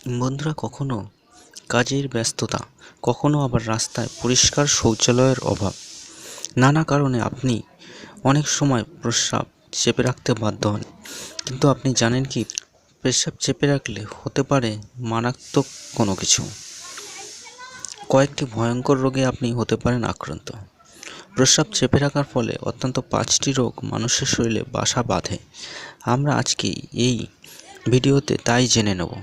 বন্ধুরা, কখনো কাজের ব্যস্ততা, কখনো আবার রাস্তায় পরিষ্কার শৌচালয়ের অভাব, নানা কারণে আপনি অনেক সময় প্রস্রাব চেপে রাখতে বাধ্য হন। কিন্তু আপনি জানেন কি, প্রস্রাব চেপে রাখলে হতে পারে মারাত্মক কোনো কিছু। কয়েকটি ভয়ঙ্কর রোগে আপনি হতে পারেন আক্রান্ত। প্রস্রাব চেপে রাখার ফলে অত্যন্ত 5টি রোগ মানুষের শরীরে বাসা বাঁধে। আমরা আজকে এই ভিডিওতে তাই জেনে নেব।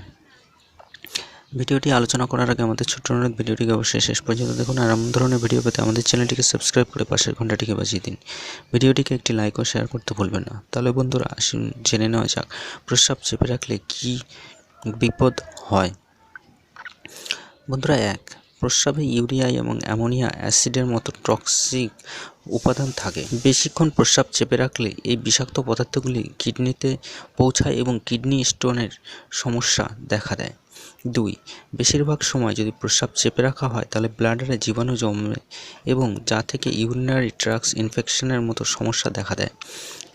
ভিডিওটি আলোচনা করার আগে আমাদের ছোট্ট অনুরোধ, ভিডিওটিকে অবশ্যই শেষ পর্যন্ত দেখুন। আর এমন ধরনের ভিডিও পেতে আমাদের চ্যানেলটিকে সাবস্ক্রাইব করে পাশের ঘন্টাটিকে বাজিয়ে দিন। ভিডিওটিকে একটি লাইক ও শেয়ার করতে ভুলবেন না। তাহলে বন্ধুরা, আসুন জেনে নেওয়া যাক প্রস্রাব চেপে রাখলে কী বিপদ হয়। বন্ধুরা, প্রস্রাবে ইউরিয়া এবং অ্যামোনিয়া অ্যাসিডের মতো টক্সিক উপাদান থাকে। বেশিক্ষণ প্রস্রাব চেপে রাখলে এই বিষাক্ত পদার্থগুলি কিডনিতে পৌঁছায় এবং কিডনি স্টোনের সমস্যা দেখা দেয়। 2. বেশিরভাগ সময় যদি প্রস্রাব চেপে রাখা হয় তাহলে ব্লাডারে জীবাণু জমে এবং যা থেকে ইউরিনারি ট্র্যাক্ট ইনফেকশনের মতো সমস্যা দেখা দেয়।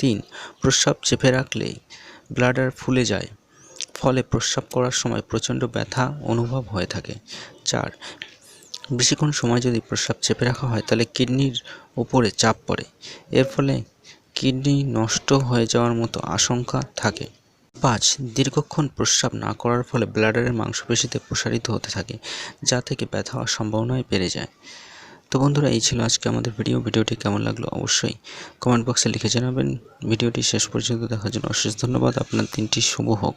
3. প্রস্রাব চেপে রাখলে ব্লাডার ফুলে যায়, ফলে প্রস্রাব করার সময় প্রচণ্ড ব্যথা অনুভব হয়ে থাকে। 4. বেশিক্ষণ সময় যদি প্রস্রাব চেপে রাখা হয় তাহলে কিডনির উপরে চাপ পড়ে, এর ফলে কিডনি নষ্ট হয়ে যাওয়ার মতো আশঙ্কা থাকে। 5. দীর্ঘক্ষণ প্রস্রাব না করার ফলে ব্লাডারের মাংসপেশিতে প্রসারিত হতে থাকে, যা থেকে ব্যথা হওয়ার সম্ভাবনায় বেড়ে যায়। তো বন্ধুরা, এই ছিল আজকে আমাদের ভিডিওটি কেমন লাগলো অবশ্যই কমেন্ট বক্সে লিখে জানাবেন। ভিডিওটি শেষ পর্যন্ত দেখার জন্য অশেষ ধন্যবাদ। আপনার দিনটি শুভ হোক।